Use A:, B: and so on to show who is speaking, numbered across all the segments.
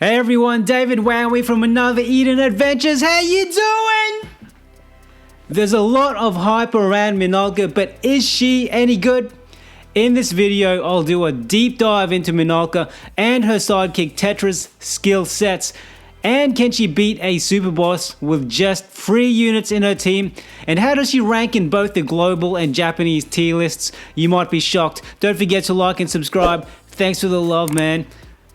A: Hey everyone, David Wowie from Another Eden Adventures. How you doing? There's a lot of hype around Minalca, but is she any good? In this video, I'll do a deep dive into Minalca and her sidekick Tetra's skill sets. And can she beat a super boss with just 3 units in her team? And how does she rank in both the global and Japanese tier lists? You might be shocked. Don't forget to like and subscribe. Thanks for the love, man.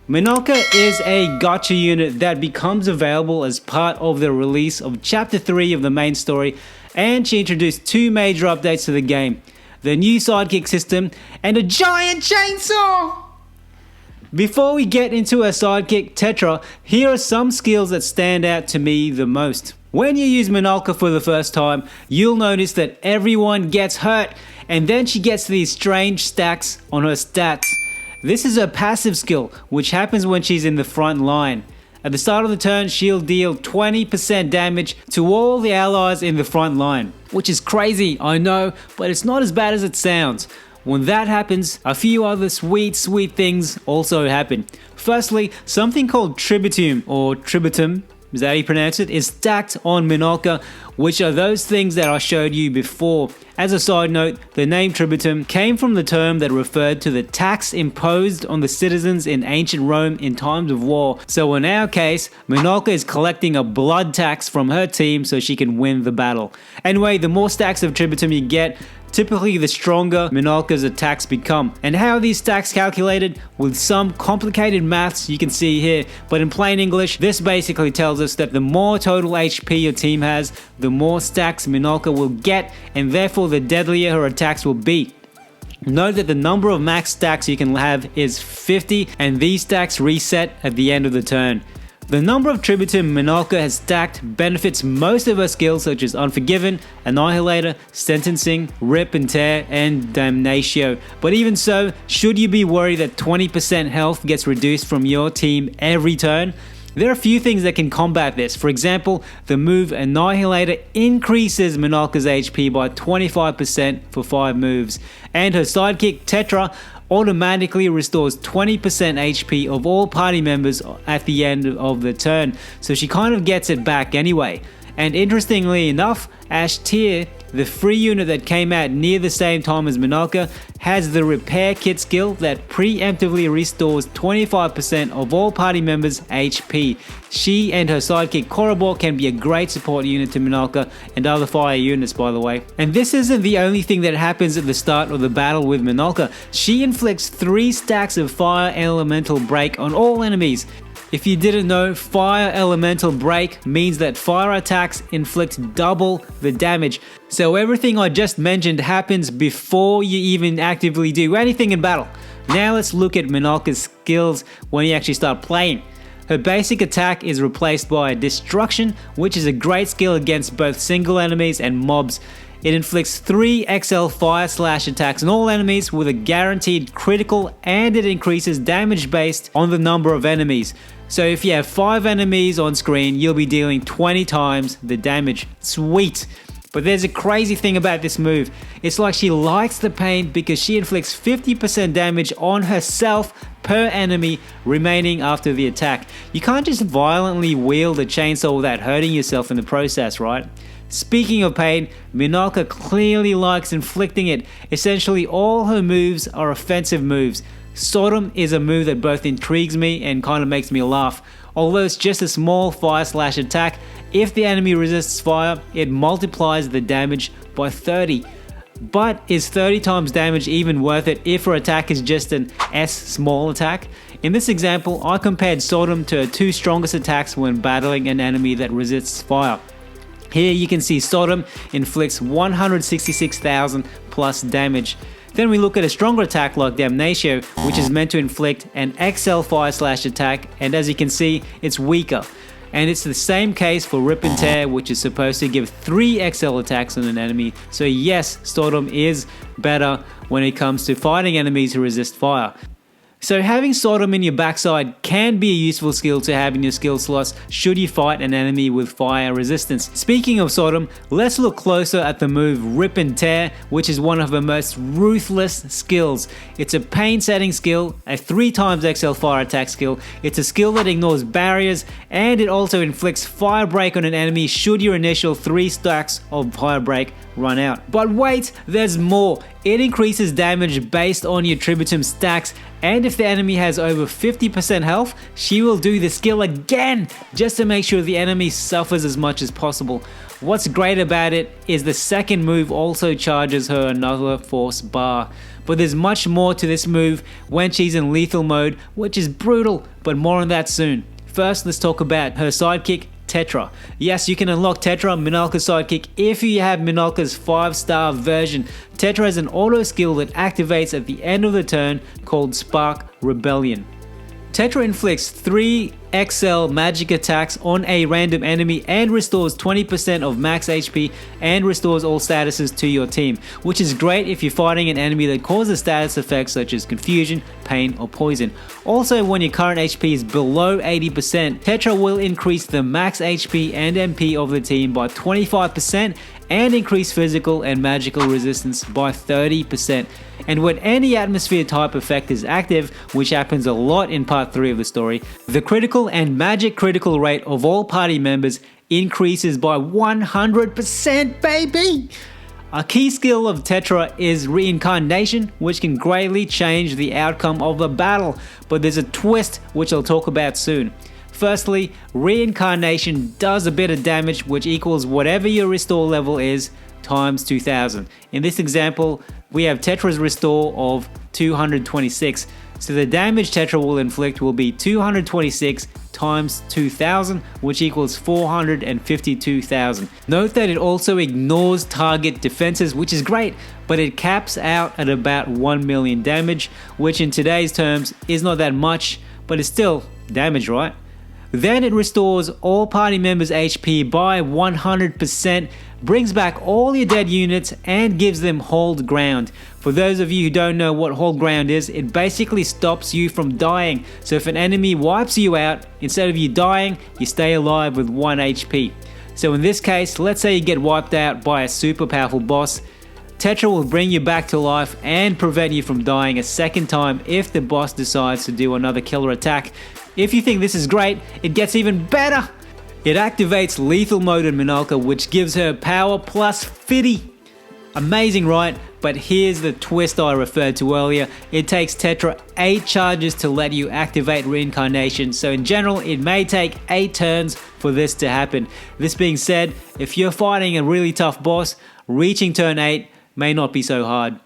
A: Minalca is a gacha unit that becomes available as part of the release of Chapter 3 of the main story, and she introduced 2 major updates to the game: the new sidekick system and a giant chainsaw! Before we get into her sidekick Tetra, here are some skills that stand out to me the most. When you use Minalca for the first time, you'll notice that everyone gets hurt, and then she gets these strange stacks on her stats. This is her passive skill, which happens when she's in the front line. At the start of the turn, she'll deal 20% damage to all the allies in the front line. Which is crazy, I know, but it's not as bad as it sounds. When that happens, a few other sweet things also happen. Firstly, something called Tributum, or Tributum, is that how you pronounce it, is stacked on Minalca, which are those things that I showed you before. As a side note, the name Tributum came from the term that referred to the tax imposed on the citizens in ancient Rome in times of war. So in our case, Minalca is collecting a blood tax from her team so she can win the battle. Anyway, the more stacks of Tributum you get, typically the stronger Minalca's attacks become. And how are these stacks calculated? With some complicated maths you can see here, but in plain English, this basically tells us that the more total HP your team has, the more stacks Minalca will get, and therefore the deadlier her attacks will be. Note that the number of max stacks you can have is 50, and these stacks reset at the end of the turn. The number of Tributum Minalca has stacked benefits most of her skills such as Unforgiven, Annihilator, Sentencing, Rip and Tear, and Damnatio. But even so, should you be worried that 20% health gets reduced from your team every turn? There are a few things that can combat this. For example, the move Annihilator increases Minalca's HP by 25% for 5 moves, and her sidekick Tetra automatically restores 20% HP of all party members at the end of the turn, so she kind of gets it back anyway. And interestingly enough, Ash Tier, the free unit that came out near the same time as Minalca, has the repair kit skill that preemptively restores 25% of all party members' HP. She and her sidekick Korobor can be a great support unit to Minalca and other fire units, by the way. And this isn't the only thing that happens at the start of the battle with Minalca. She inflicts 3 stacks of fire elemental break on all enemies. If you didn't know, Fire Elemental Break means that fire attacks inflict double the damage. So everything I just mentioned happens before you even actively do anything in battle. Now let's look at Minalca's skills when you actually start playing. Her basic attack is replaced by Destruction, which is a great skill against both single enemies and mobs. It inflicts 3 XL fire slash attacks on all enemies with a guaranteed critical, and it increases damage based on the number of enemies. So if you have 5 enemies on screen, you'll be dealing 20 times the damage. Sweet! But there's a crazy thing about this move. It's like she likes the pain because she inflicts 50% damage on herself per enemy remaining after the attack. You can't just violently wield a chainsaw without hurting yourself in the process, right? Speaking of pain, Minalca clearly likes inflicting it. Essentially all her moves are offensive moves. Sodom is a move that both intrigues me and kind of makes me laugh. Although it's just a small fire slash attack, if the enemy resists fire, it multiplies the damage by 30. But is 30 times damage even worth it if her attack is just an S small attack? In this example, I compared Sodom to her 2 strongest attacks when battling an enemy that resists fire. Here you can see Sodom inflicts 166,000 plus damage. Then we look at a stronger attack like Damnatio, which is meant to inflict an XL fire slash attack, and as you can see, it's weaker. And it's the same case for Rip and Tear, which is supposed to give 3 XL attacks on an enemy. So yes, Sodom is better when it comes to fighting enemies who resist fire. So having Sodom in your backside can be a useful skill to have in your skill slots should you fight an enemy with fire resistance. Speaking of Sodom, let's look closer at the move Rip and Tear, which is one of the most ruthless skills. It's a pain setting skill, a 3x XL fire attack skill, it's a skill that ignores barriers, and it also inflicts fire break on an enemy should your initial 3 stacks of fire break run out. But wait, there's more. It increases damage based on your Tributum stacks, and if the enemy has over 50% health, she will do the skill again, just to make sure the enemy suffers as much as possible. What's great about it is the second move also charges her another force bar. But there's much more to this move when she's in lethal mode, which is brutal, but more on that soon. First, let's talk about her sidekick, Tetra. Yes, you can unlock Tetra, Minalca's sidekick, if you have Minalca's 5-star version. Tetra has an auto skill that activates at the end of the turn called Spark Rebellion. Tetra inflicts 3 XL magic attacks on a random enemy and restores 20% of max HP and restores all statuses to your team, which is great if you're fighting an enemy that causes status effects such as confusion, pain, or poison. Also, when your current HP is below 80%, Tetra will increase the max HP and MP of the team by 25% and increase physical and magical resistance by 30%. And when any atmosphere type effect is active, which happens a lot in part 3 of the story, the critical and magic critical rate of all party members increases by 100%, baby! A key skill of Tetra is reincarnation, which can greatly change the outcome of a battle, but there's a twist which I'll talk about soon. Firstly, reincarnation does a bit of damage which equals whatever your restore level is times 2000. In this example, we have Tetra's restore of 226, so the damage Tetra will inflict will be 226 times 2000, which equals 452,000. Note that it also ignores target defenses, which is great, but it caps out at about 1 million damage, which in today's terms is not that much, but it's still damage, right? Then it restores all party members' HP by 100%, brings back all your dead units, and gives them hold ground. For those of you who don't know what hold ground is, it basically stops you from dying. So if an enemy wipes you out, instead of you dying, you stay alive with 1 HP. So in this case, let's say you get wiped out by a super powerful boss, Tetra will bring you back to life and prevent you from dying a second time if the boss decides to do another killer attack. If you think this is great, it gets even better! It activates lethal mode in Minalca, which gives her power plus 50. Amazing, right? But here's the twist I referred to earlier. It takes Tetra 8 charges to let you activate reincarnation, so in general it may take 8 turns for this to happen. This being said, if you're fighting a really tough boss, reaching turn 8 may not be so hard.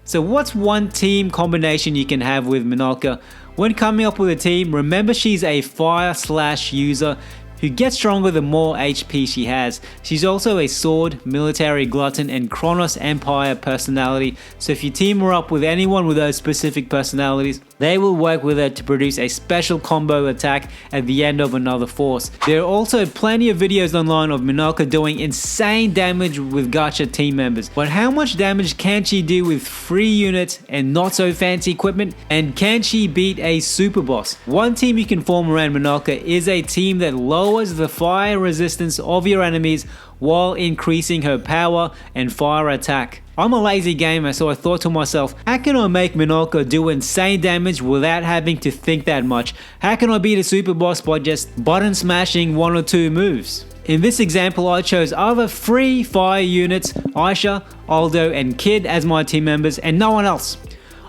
A: So what's one team combination you can have with Minalca? When coming up with a team, remember she's a fire slash user who gets stronger the more HP she has. She's also a sword, military glutton, and Chronos Empire personality, so if you team her up with anyone with those specific personalities, they will work with her to produce a special combo attack at the end of another force. There are also plenty of videos online of Minalca doing insane damage with gacha team members, but how much damage can she do with free units and not so fancy equipment? And can she beat a super boss? One team you can form around Minalca is a team that lowers the fire resistance of your enemies while increasing her power and fire attack. I'm a lazy gamer, so I thought to myself, how can I make Minalca do insane damage without having to think that much? How can I beat a super boss by just button smashing 1 or 2 moves? In this example, I chose other free fire units, Aisha, Aldo, and Kid as my team members, and no one else.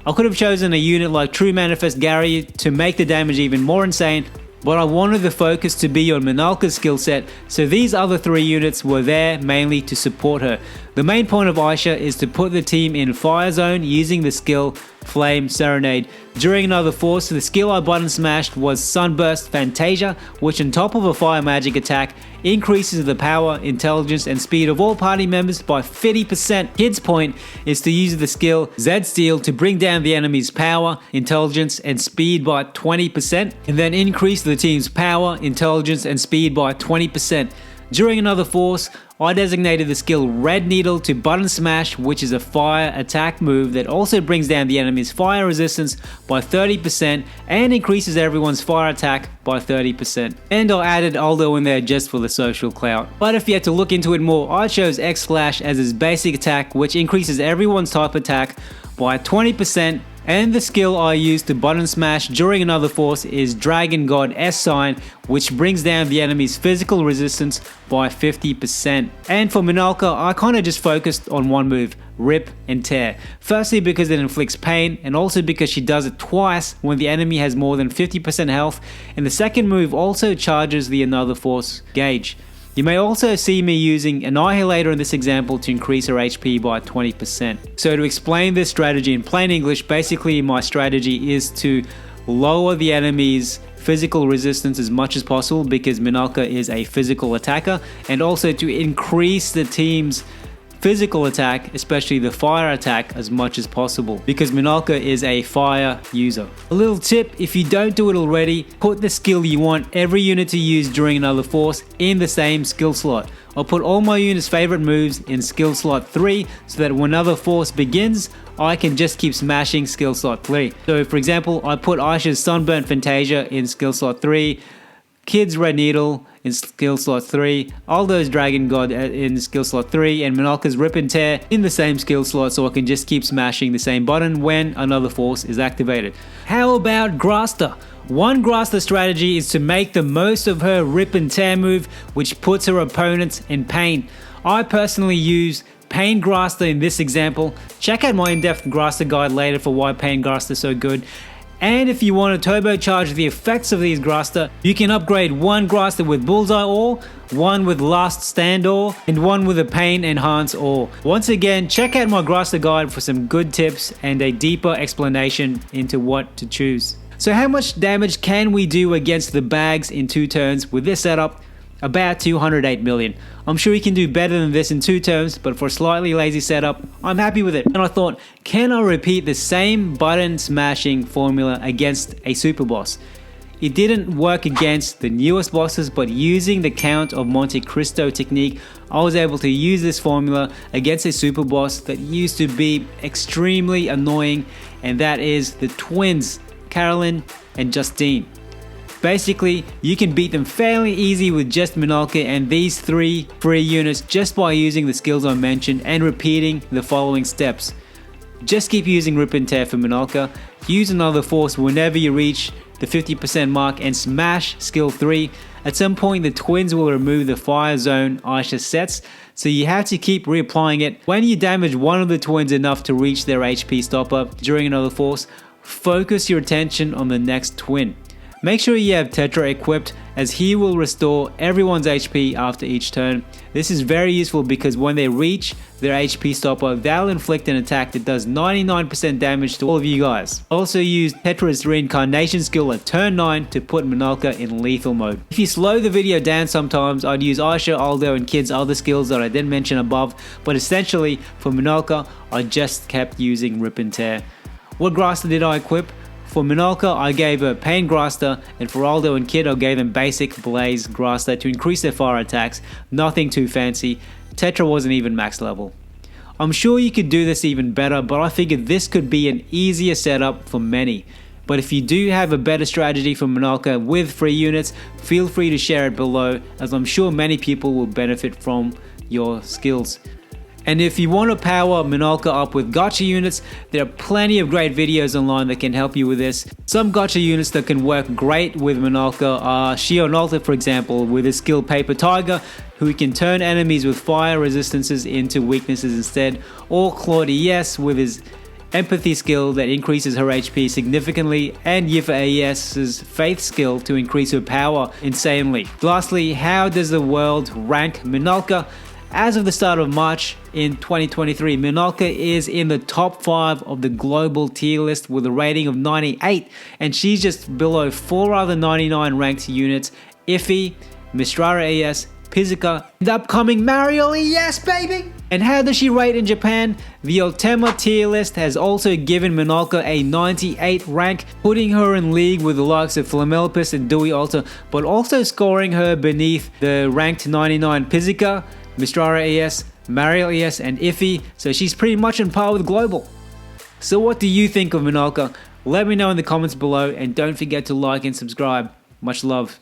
A: I could have chosen a unit like True Manifest Gary to make the damage even more insane, but I wanted the focus to be on Minalca's skill set, so these other 3 units were there mainly to support her. The main point of Aisha is to put the team in fire zone using the skill Flame Serenade. During another force, the skill I button smashed was Sunburst Fantasia, which on top of a fire magic attack increases the power, intelligence, and speed of all party members by 50%. Kid's point is to use the skill Z Steel to bring down the enemy's power, intelligence, and speed by 20%, and then increase the team's power, intelligence, and speed by 20%. During another force, I designated the skill Red Needle to button smash, which is a fire attack move that also brings down the enemy's fire resistance by 30% and increases everyone's fire attack by 30%. And I added Aldo in there just for the social clout. But if you had to look into it more, I chose X Slash as his basic attack, which increases everyone's type attack by 20%. And the skill I used to button smash during another force is Dragon God S Sign, which brings down the enemy's physical resistance by 50%. And for Minalca, I kinda just focused on one move, Rip and Tear. Firstly because it inflicts pain, and also because she does it twice when the enemy has more than 50% health, and the second move also charges the another force gauge. You may also see me using Annihilator in this example to increase her HP by 20%. So to explain this strategy in plain English, basically my strategy is to lower the enemy's physical resistance as much as possible because Minalca is a physical attacker, and also to increase the team's physical attack, especially the fire attack, as much as possible because Minalca is a fire user. A little tip, if you don't do it already, put the skill you want every unit to use during another force in the same skill slot. I'll put all my units' favorite moves in skill slot 3 so that when another force begins, I can just keep smashing skill slot 3. So for example, I put Aisha's Sunburnt Fantasia in skill slot 3, Kid's Red Needle in skill slot 3, Aldo's Dragon God in skill slot 3, and Minalca's Rip and Tear in the same skill slot, so I can just keep smashing the same button when another force is activated. How about Grasta? One Grasta strategy is to make the most of her Rip and Tear move, which puts her opponents in pain. I personally use Pain Grasta in this example. Check out my in-depth Grasta guide later for why Pain Grasta is so good. And if you want to turbocharge the effects of these Grasta, you can upgrade one Grasta with Bullseye Ore, one with Last Stand Ore, and one with a Pain Enhance Ore. Once again, check out my Grasta guide for some good tips and a deeper explanation into what to choose. So how much damage can we do against the bags in 2 turns with this setup? About 208 million. I'm sure you can do better than this in 2 turns, but for a slightly lazy setup, I'm happy with it. And I thought, can I repeat the same button smashing formula against a super boss? It didn't work against the newest bosses, but using the Count of Monte Cristo technique, I was able to use this formula against a super boss that used to be extremely annoying, and that is the twins, Carolyn and Justine. Basically, you can beat them fairly easy with just Minalca and these 3 free units just by using the skills I mentioned and repeating the following steps. Just keep using Rip and Tear for Minalca, use another force whenever you reach the 50% mark, and smash skill 3. At some point the twins will remove the fire zone Aisha sets, so you have to keep reapplying it. When you damage one of the twins enough to reach their HP stopper during another force, focus your attention on the next twin. Make sure you have Tetra equipped, as he will restore everyone's HP after each turn. This is very useful because when they reach their HP stopper, they'll inflict an attack that does 99% damage to all of you guys. Also use Tetra's reincarnation skill at turn 9 to put Minalca in lethal mode. If you slow the video down sometimes, I'd use Aisha, Aldo and Kid's other skills that I didn't mention above, but essentially for Minalca, I just kept using Rip and Tear. What Grasta did I equip? For Minalca, I gave her Pain Grasta, and for Aldo and Kid, I gave them basic Blaze Grasta to increase their fire attacks, nothing too fancy. Tetra wasn't even max level. I'm sure you could do this even better, but I figured this could be an easier setup for many. But if you do have a better strategy for Minalca with free units, feel free to share it below, as I'm sure many people will benefit from your skills. And if you want to power Minalca up with gacha units, there are plenty of great videos online that can help you with this. Some gacha units that can work great with Minalca are Shionalta, for example, with his skill Paper Tiger, who can turn enemies with fire resistances into weaknesses instead, or Claudius with his Empathy skill that increases her HP significantly, and Yifa AES's Faith skill to increase her power insanely. Lastly, how does the world rank Minalca? As of the start of March in 2023, Minalca is in the top 5 of the global tier list with a rating of 98, and she's just below 4 other 99 ranked units: Iffy, Mistrara AS, Pizzica, and upcoming Mariel, yes baby! And how does she rate in Japan? The Ultima tier list has also given Minalca a 98 rank, putting her in league with the likes of Flamelopus and Dewey Alta, but also scoring her beneath the ranked 99 Pizzica, Mistrara ES, Mariel ES, and Iffy, so she's pretty much on par with Global. So what do you think of Minalca? Let me know in the comments below, and don't forget to like and subscribe. Much love.